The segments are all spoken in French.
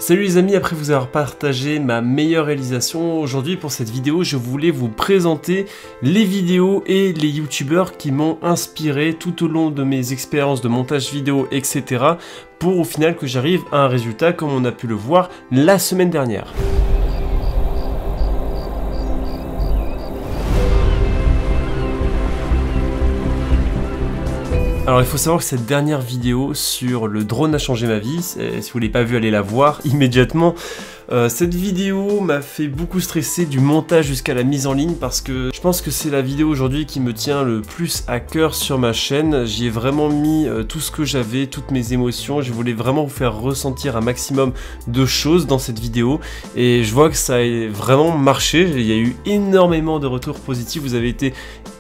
Salut les amis, après vous avoir partagé ma meilleure réalisation, aujourd'hui pour cette vidéo je voulais vous présenter les vidéos et les youtubeurs qui m'ont inspiré tout au long de mes expériences de montage vidéo etc. pour au final que j'arrive à un résultat comme on a pu le voir la semaine dernière. Alors il faut savoir que cette dernière vidéo sur le drone a changé ma vie, si vous ne l'avez pas vue allez la voir immédiatement. Cette vidéo m'a fait beaucoup stresser du montage jusqu'à la mise en ligne parce que je pense que c'est la vidéo aujourd'hui qui me tient le plus à cœur sur ma chaîne. J'y ai vraiment mis tout ce que j'avais, toutes mes émotions, je voulais vraiment vous faire ressentir un maximum de choses dans cette vidéo et je vois que ça a vraiment marché, il y a eu énormément de retours positifs, vous avez été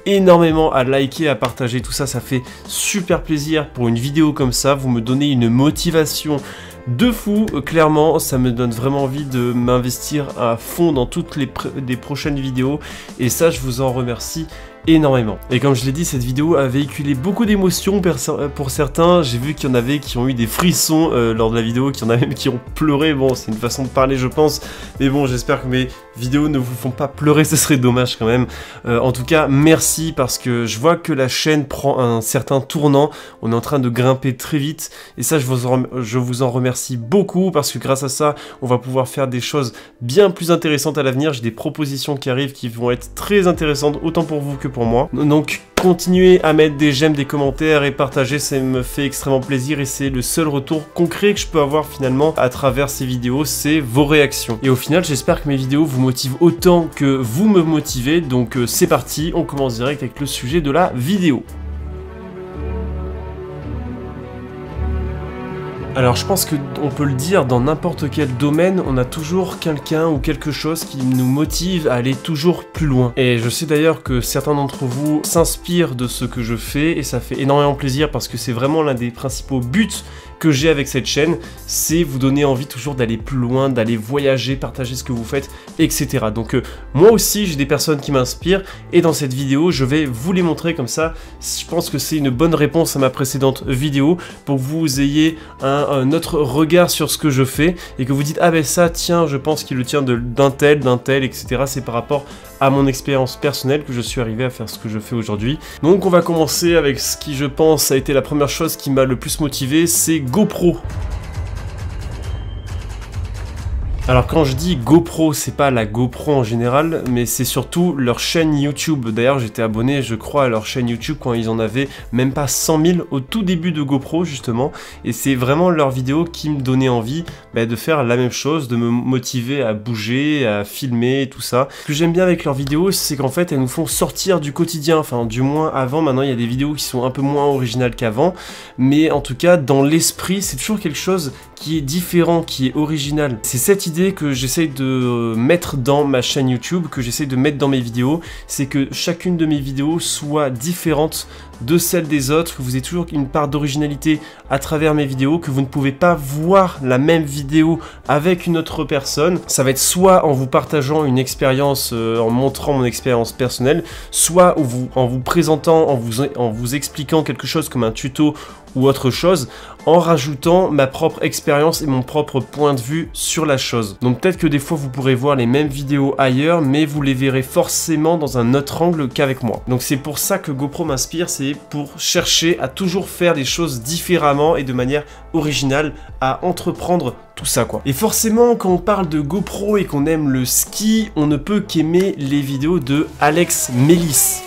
énormément à liker, à partager, tout ça, ça fait super plaisir pour une vidéo comme ça, vous me donnez une motivation de fou, clairement, ça me donne vraiment envie de m'investir à fond dans toutes les prochaines vidéos et ça, je vous en remercie énormément. Et comme je l'ai dit, cette vidéo a véhiculé beaucoup d'émotions pour certains. J'ai vu qu'il y en avait qui ont eu des frissons lors de la vidéo, qu'il y en a même qui ont pleuré. Bon, c'est une façon de parler, je pense. Mais bon, j'espère que mes vidéos ne vous font pas pleurer, ce serait dommage quand même. En tout cas, merci parce que je vois que la chaîne prend un certain tournant. On est en train de grimper très vite. Et ça, je vous en remercie beaucoup parce que grâce à ça, on va pouvoir faire des choses bien plus intéressantes à l'avenir. J'ai des propositions qui arrivent qui vont être très intéressantes, autant pour vous que pour moi. Donc continuez à mettre des j'aime, des commentaires et partager, ça me fait extrêmement plaisir et c'est le seul retour concret que je peux avoir finalement à travers ces vidéos, c'est vos réactions. Et au final, j'espère que mes vidéos vous motivent autant que vous me motivez, donc c'est parti, on commence direct avec le sujet de la vidéo. Alors je pense qu'on peut le dire, dans n'importe quel domaine, on a toujours quelqu'un ou quelque chose qui nous motive à aller toujours plus loin. Et je sais d'ailleurs que certains d'entre vous s'inspirent de ce que je fais et ça fait énormément plaisir parce que c'est vraiment l'un des principaux buts que j'ai avec cette chaîne, c'est vous donner envie toujours d'aller plus loin, d'aller voyager, partager ce que vous faites, etc. Donc moi aussi j'ai des personnes qui m'inspirent et dans cette vidéo je vais vous les montrer comme ça. Je pense que c'est une bonne réponse à ma précédente vidéo pour que vous ayez un autre regard sur ce que je fais et que vous dites ah ben ça tiens je pense qu'il le tient d'un tel, etc. C'est par rapport à mon expérience personnelle que je suis arrivé à faire ce que je fais aujourd'hui. Donc on va commencer avec ce qui je pense a été la première chose qui m'a le plus motivé, c'est GoPro. Alors quand je dis GoPro, c'est pas la GoPro en général, mais c'est surtout leur chaîne YouTube. D'ailleurs j'étais abonné je crois à leur chaîne YouTube quand ils en avaient même pas 100 000 au tout début de GoPro justement. Et c'est vraiment leurs vidéos qui me donnaient envie de faire la même chose, de me motiver à bouger, à filmer, tout ça. Ce que j'aime bien avec leurs vidéos, c'est qu'en fait elles nous font sortir du quotidien. Enfin du moins avant, maintenant il y a des vidéos qui sont un peu moins originales qu'avant. Mais en tout cas dans l'esprit c'est toujours quelque chose qui est différent, qui est original. C'est cette idée que j'essaye de mettre dans ma chaîne YouTube, que j'essaye de mettre dans mes vidéos, c'est que chacune de mes vidéos soit différente de celle des autres, que vous ayez toujours une part d'originalité à travers mes vidéos, que vous ne pouvez pas voir la même vidéo avec une autre personne. Ça va être soit en vous partageant une expérience, en montrant mon expérience personnelle, soit en vous présentant, en vous expliquant quelque chose comme un tuto ou autre chose, en rajoutant ma propre expérience et mon propre point de vue sur la chose. Donc peut-être que des fois vous pourrez voir les mêmes vidéos ailleurs, mais vous les verrez forcément dans un autre angle qu'avec moi. Donc c'est pour ça que GoPro m'inspire, c'est pour chercher à toujours faire les choses différemment et de manière originale, à entreprendre tout ça quoi. Et forcément quand on parle de GoPro et qu'on aime le ski, on ne peut qu'aimer les vidéos de Alex Mélis.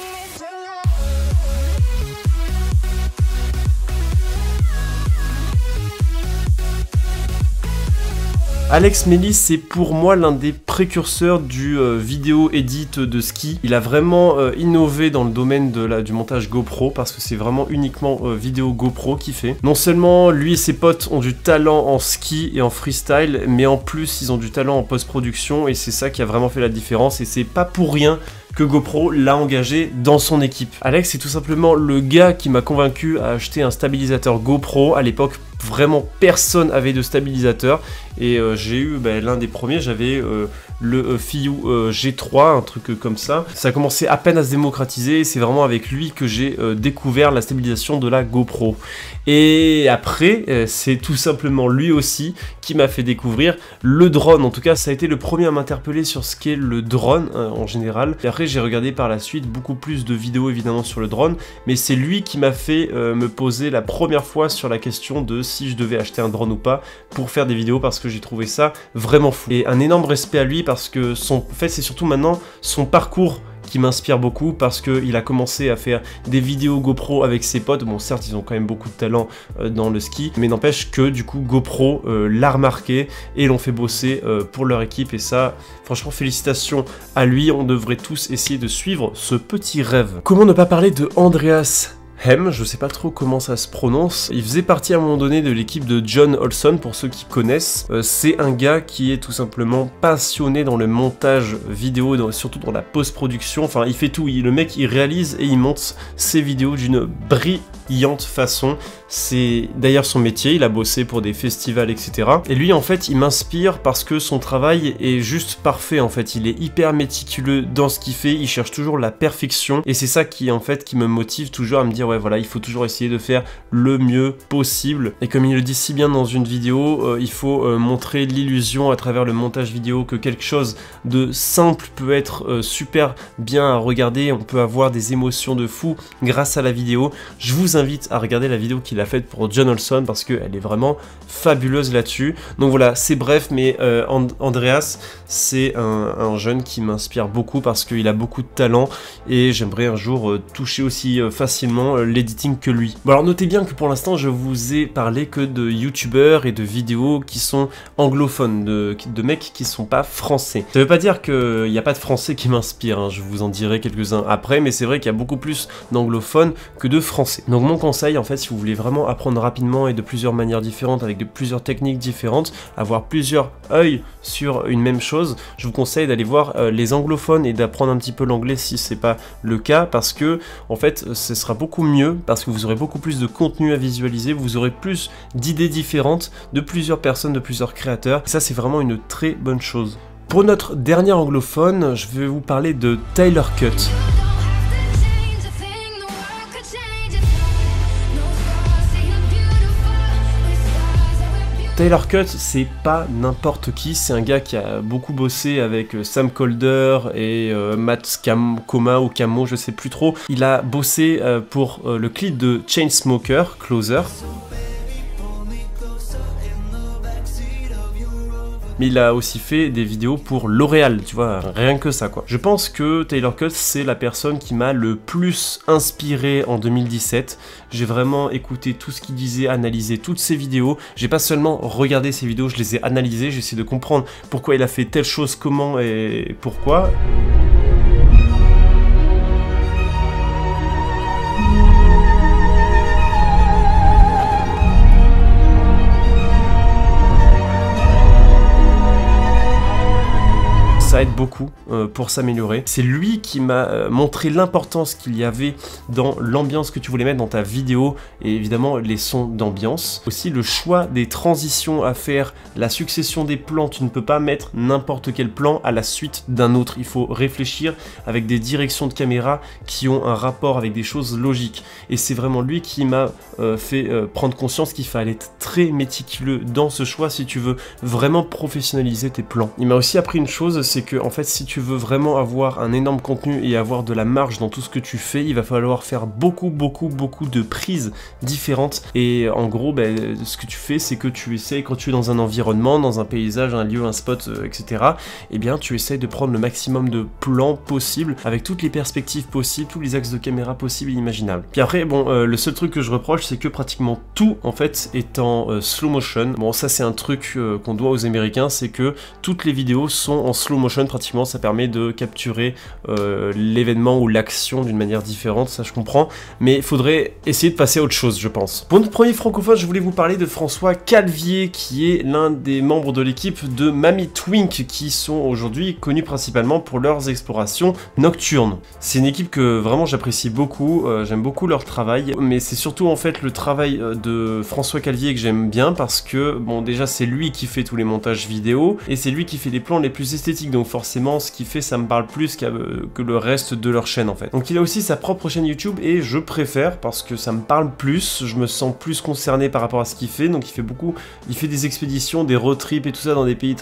Alex Mélis, c'est pour moi l'un des précurseurs du vidéo edit de ski. Il a vraiment innové dans le domaine du montage GoPro parce que c'est vraiment uniquement vidéo GoPro qu'il fait. Non seulement lui et ses potes ont du talent en ski et en freestyle, mais en plus ils ont du talent en post-production et c'est ça qui a vraiment fait la différence et c'est pas pour rien que GoPro l'a engagé dans son équipe. Alex, c'est tout simplement le gars qui m'a convaincu à acheter un stabilisateur GoPro. À l'époque, vraiment personne avait de stabilisateur et j'ai eu l'un des premiers, j'avais le Fiyu G3, un truc comme ça. Ça a commencé à peine à se démocratiser, c'est vraiment avec lui que j'ai découvert la stabilisation de la GoPro. Et après, c'est tout simplement lui aussi qui m'a fait découvrir le drone. En tout cas, ça a été le premier à m'interpeller sur ce qu'est le drone en général. Et après, j'ai regardé par la suite beaucoup plus de vidéos évidemment sur le drone, mais c'est lui qui m'a fait me poser la première fois sur la question de si je devais acheter un drone ou pas pour faire des vidéos, parce que j'ai trouvé ça vraiment fou. Et un énorme respect à lui parce que en fait, c'est surtout maintenant son parcours qui m'inspire beaucoup, parce qu'il a commencé à faire des vidéos GoPro avec ses potes. Bon, certes, ils ont quand même beaucoup de talent dans le ski, mais n'empêche que du coup GoPro l'a remarqué et l'ont fait bosser pour leur équipe, et ça, franchement, félicitations à lui. On devrait tous essayer de suivre ce petit rêve. Comment ne pas parler de Andreas Hem, je sais pas trop comment ça se prononce. Il faisait partie à un moment donné de l'équipe de John Olson, pour ceux qui connaissent. C'est un gars qui est tout simplement passionné dans le montage vidéo, surtout dans la post-production. Enfin, il fait tout. Le mec, il réalise et il monte ses vidéos d'une brillante façon. C'est d'ailleurs son métier, il a bossé pour des festivals, etc. Et lui, en fait, il m'inspire parce que son travail est juste parfait, en fait. Il est hyper méticuleux dans ce qu'il fait, il cherche toujours la perfection. Et c'est ça qui, en fait, qui me motive toujours à me dire, ouais, voilà, il faut toujours essayer de faire le mieux possible. Et comme il le dit si bien dans une vidéo, il faut montrer l'illusion à travers le montage vidéo que quelque chose de simple peut être super bien à regarder. On peut avoir des émotions de fou grâce à la vidéo. Je vous invite à regarder la vidéo qu'il a faite pour John Olson parce qu'elle est vraiment fabuleuse là-dessus. Donc voilà, c'est bref, mais Andreas, c'est un jeune qui m'inspire beaucoup parce qu'il a beaucoup de talent et j'aimerais un jour toucher aussi facilement l'editing que lui. Bon, alors notez bien que pour l'instant je vous ai parlé que de youtubeurs et de vidéos qui sont anglophones, de mecs qui sont pas français. Ça veut pas dire qu'il n'y a pas de français qui m'inspire, hein, je vous en dirai quelques-uns après, mais c'est vrai qu'il y a beaucoup plus d'anglophones que de français. Donc mon conseil, en fait, si vous voulez vraiment apprendre rapidement et de plusieurs manières différentes, avec plusieurs techniques différentes, avoir plusieurs œils sur une même chose, je vous conseille d'aller voir les anglophones et d'apprendre un petit peu l'anglais si c'est pas le cas, parce que en fait ce sera beaucoup mieux, parce que vous aurez beaucoup plus de contenu à visualiser, vous aurez plus d'idées différentes de plusieurs personnes, de plusieurs créateurs, et ça c'est vraiment une très bonne chose. Pour notre dernier anglophone, je vais vous parler de Tyler Cut. Tyler Cut, c'est pas n'importe qui, c'est un gars qui a beaucoup bossé avec Sam Kolder et Matt Coma ou Camo, je sais plus trop. Il a bossé pour le clip de Chainsmokers, Closer. Mais il a aussi fait des vidéos pour L'Oréal, tu vois, rien que ça quoi. Je pense que Tyler Cut, c'est la personne qui m'a le plus inspiré en 2017. J'ai vraiment écouté tout ce qu'il disait, analysé toutes ses vidéos. J'ai pas seulement regardé ses vidéos, je les ai analysées, j'ai essayé de comprendre pourquoi il a fait telle chose, comment et pourquoi. Ça aide beaucoup pour s'améliorer. C'est lui qui m'a montré l'importance qu'il y avait dans l'ambiance que tu voulais mettre dans ta vidéo et évidemment les sons d'ambiance. Aussi le choix des transitions à faire, la succession des plans. Tu ne peux pas mettre n'importe quel plan à la suite d'un autre. Il faut réfléchir avec des directions de caméra qui ont un rapport avec des choses logiques. Et c'est vraiment lui qui m'a fait prendre conscience qu'il fallait être très méticuleux dans ce choix si tu veux vraiment professionnaliser tes plans. Il m'a aussi appris une chose, c'est que en fait si tu veux vraiment avoir un énorme contenu et avoir de la marge dans tout ce que tu fais, il va falloir faire beaucoup de prises différentes. Et en gros ce que tu fais, c'est que tu essayes, quand tu es dans un environnement, dans un paysage, un lieu, un spot, etc., et bien tu essayes de prendre le maximum de plans possibles avec toutes les perspectives possibles, tous les axes de caméra possibles et imaginables. Puis après le seul truc que je reproche, c'est que pratiquement tout en fait est en slow motion. Bon, ça c'est un truc qu'on doit aux Américains, c'est que toutes les vidéos sont en slow motion. motion pratiquement, ça permet de capturer l'événement ou l'action d'une manière différente, ça je comprends, mais il faudrait essayer de passer à autre chose, je pense. Pour notre premier francophone, je voulais vous parler de François Calvier, qui est l'un des membres de l'équipe de Mamie Twink, qui sont aujourd'hui connus principalement pour leurs explorations nocturnes. C'est une équipe que vraiment j'apprécie beaucoup, j'aime beaucoup leur travail, mais c'est surtout en fait le travail de François Calvier que j'aime bien, parce que, bon, déjà c'est lui qui fait tous les montages vidéo, et c'est lui qui fait les plans les plus esthétiques, donc forcément ce qu'il fait ça me parle plus que le reste de leur chaîne en fait. Donc il a aussi sa propre chaîne YouTube, et je préfère, parce que ça me parle plus, je me sens plus concerné par rapport à ce qu'il fait, donc il fait des expéditions, des road trips et tout ça dans des pays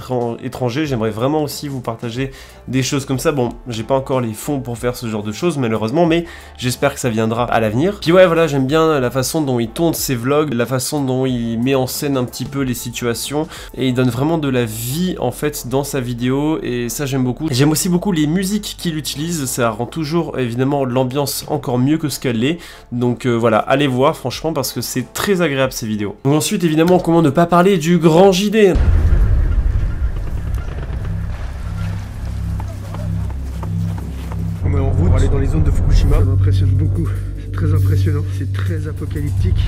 étrangers. J'aimerais vraiment aussi vous partager des choses comme ça. Bon, j'ai pas encore les fonds pour faire ce genre de choses malheureusement, mais j'espère que ça viendra à l'avenir. Puis ouais, voilà, j'aime bien la façon dont il tourne ses vlogs, la façon dont il met en scène un petit peu les situations, et il donne vraiment de la vie en fait dans sa vidéo, et ça j'aime beaucoup. J'aime aussi beaucoup les musiques qu'il utilise, ça rend toujours évidemment l'ambiance encore mieux que ce qu'elle est, donc voilà, allez voir franchement parce que c'est très agréable ces vidéos. Donc ensuite évidemment, comment ne pas parler du grand JD. On est en route pour aller dans les zones de Fukushima. Ça m'impressionne beaucoup, c'est très impressionnant, c'est très apocalyptique.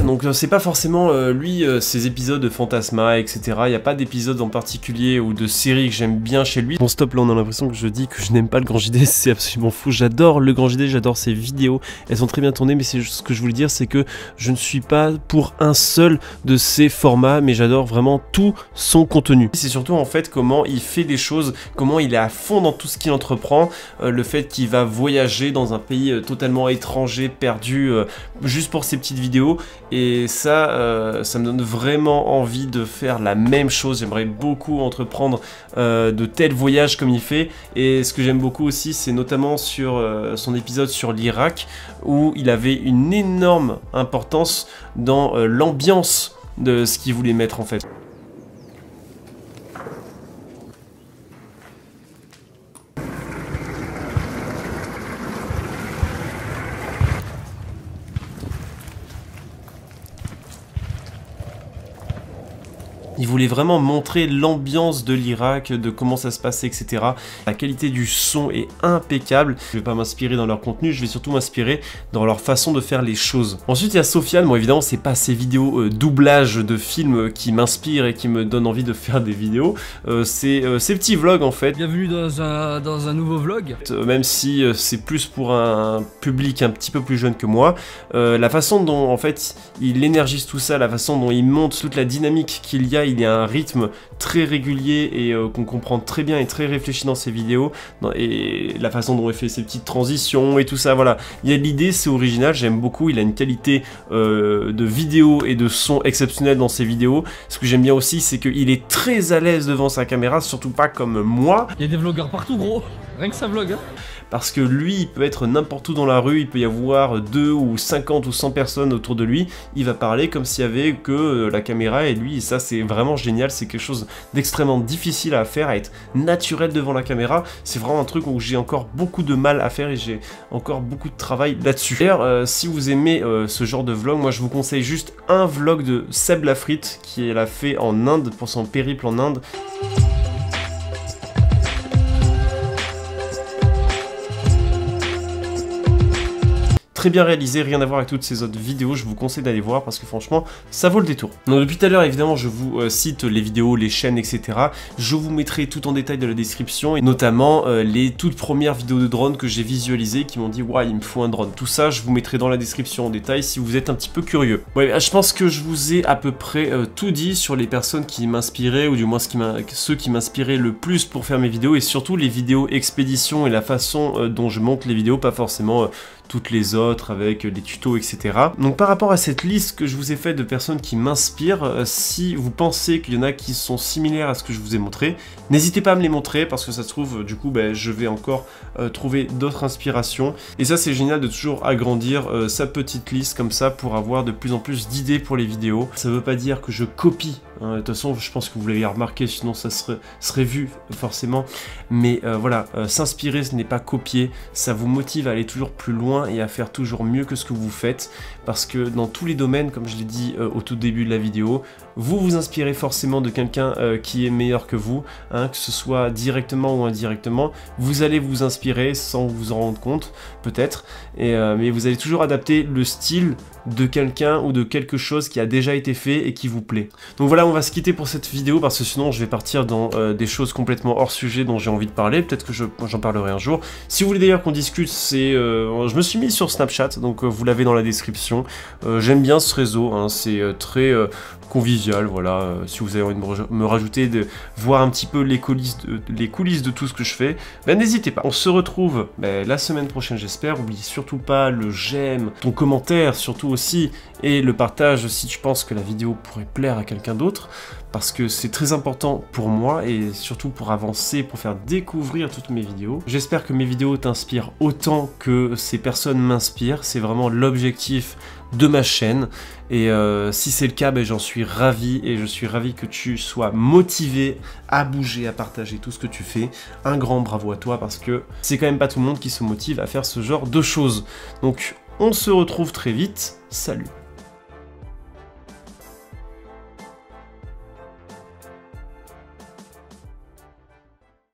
Donc c'est pas forcément lui, ses épisodes de Fantasma, etc. Il n'y a pas d'épisode en particulier ou de série que j'aime bien chez lui. Bon stop, là on a l'impression que je dis que je n'aime pas le Grand JD, c'est absolument fou. J'adore le Grand JD, j'adore ses vidéos, elles sont très bien tournées, mais c'est ce que je voulais dire, c'est que je ne suis pas pour un seul de ses formats, mais j'adore vraiment tout son contenu. C'est surtout en fait comment il fait les choses, comment il est à fond dans tout ce qu'il entreprend, le fait qu'il va voyager dans un pays totalement étranger, perdu, juste pour ses petites vidéos. Et ça, ça me donne vraiment envie de faire la même chose. J'aimerais beaucoup entreprendre de tels voyages comme il fait. Et ce que j'aime beaucoup aussi, c'est notamment sur son épisode sur l'Irak, où il avait une énorme importance dans l'ambiance de ce qu'il voulait mettre en fait. Il voulait vraiment montrer l'ambiance de l'Irak, de comment ça se passait, etc. La qualité du son est impeccable. Je vais pas m'inspirer dans leur contenu, je vais surtout m'inspirer dans leur façon de faire les choses. Ensuite, il y a Sofiane. Bon, évidemment, c'est pas ces vidéos doublage de films qui m'inspirent et qui me donnent envie de faire des vidéos. C'est ces petits vlogs, en fait. Bienvenue dans un nouveau vlog. Même si c'est plus pour un public un petit peu plus jeune que moi, la façon dont, en fait, il énergise tout ça, la façon dont il monte toute la dynamique qu'il y a, il y a un rythme très régulier et qu'on comprend très bien et très réfléchi dans ses vidéos, et la façon dont il fait ses petites transitions et tout ça, voilà. Il y a l'idée, c'est original, j'aime beaucoup, il a une qualité de vidéo et de son exceptionnelle dans ses vidéos. Ce que j'aime bien aussi, c'est qu'il est très à l'aise devant sa caméra, surtout pas comme moi. Il y a des vlogueurs partout gros, rien que ça vlog hein. Parce que lui, il peut être n'importe où dans la rue, il peut y avoir 2 ou 50 ou 100 personnes autour de lui, il va parler comme s'il y avait que la caméra et lui, et ça c'est vraiment génial, c'est quelque chose d'extrêmement difficile à faire, à être naturel devant la caméra, c'est vraiment un truc où j'ai encore beaucoup de mal à faire et j'ai encore beaucoup de travail là-dessus. D'ailleurs, si vous aimez ce genre de vlog, moi je vous conseille juste un vlog de Seb Lafrite, qui l'a fait en Inde, pour son périple en Inde. Très bien réalisé, rien à voir avec toutes ces autres vidéos, je vous conseille d'aller voir parce que franchement, ça vaut le détour. Donc depuis tout à l'heure, évidemment, je vous cite les vidéos, les chaînes, etc. Je vous mettrai tout en détail dans la description, et notamment les toutes premières vidéos de drone que j'ai visualisées, qui m'ont dit « Ouais, il me faut un drone ». Tout ça, je vous mettrai dans la description en détail si vous êtes un petit peu curieux. Ouais, je pense que je vous ai à peu près tout dit sur les personnes qui m'inspiraient, ou du moins ceux qui m'inspiraient le plus pour faire mes vidéos, et surtout les vidéos expédition et la façon dont je monte les vidéos, pas forcément toutes les autres avec des tutos, etc. Donc par rapport à cette liste que je vous ai faite de personnes qui m'inspirent, si vous pensez qu'il y en a qui sont similaires à ce que je vous ai montré, n'hésitez pas à me les montrer, parce que ça se trouve, du coup, je vais encore trouver d'autres inspirations. Et ça, c'est génial de toujours agrandir sa petite liste comme ça pour avoir de plus en plus d'idées pour les vidéos. Ça veut pas dire que je copie hein. De toute façon, je pense que vous l'avez remarqué, sinon ça serait vu forcément. Mais voilà, s'inspirer, ce n'est pas copier. Ça vous motive à aller toujours plus loin et à faire toujours mieux que ce que vous faites. Parce que dans tous les domaines, comme je l'ai dit au tout début de la vidéo, vous vous inspirez forcément de quelqu'un qui est meilleur que vous, hein, que ce soit directement ou indirectement. Vous allez vous inspirer sans vous en rendre compte, peut-être. Mais vous allez toujours adapter le style de quelqu'un ou de quelque chose qui a déjà été fait et qui vous plaît. Donc voilà, on va se quitter pour cette vidéo parce que sinon je vais partir dans des choses complètement hors sujet dont j'ai envie de parler. Peut-être que j'en parlerai un jour. Si vous voulez d'ailleurs qu'on discute, je me suis mis sur Snapchat, donc vous l'avez dans la description. J'aime bien ce réseau, hein, c'est très convivial, voilà. Si vous avez envie de me rajouter, de voir un petit peu les coulisses de tout ce que je fais, ben n'hésitez pas. On se retrouve la semaine prochaine, j'espère. N'oubliez surtout pas le j'aime, ton commentaire surtout aussi, et le partage si tu penses que la vidéo pourrait plaire à quelqu'un d'autre, parce que c'est très important pour moi et surtout pour avancer, pour faire découvrir toutes mes vidéos. J'espère que mes vidéos t'inspirent autant que ces personnes m'inspirent. C'est vraiment l'objectif de ma chaîne, et si c'est le cas, j'en suis ravi, et je suis ravi que tu sois motivé à bouger, à partager tout ce que tu fais. Un grand bravo à toi, parce que c'est quand même pas tout le monde qui se motive à faire ce genre de choses. Donc on se retrouve très vite, salut.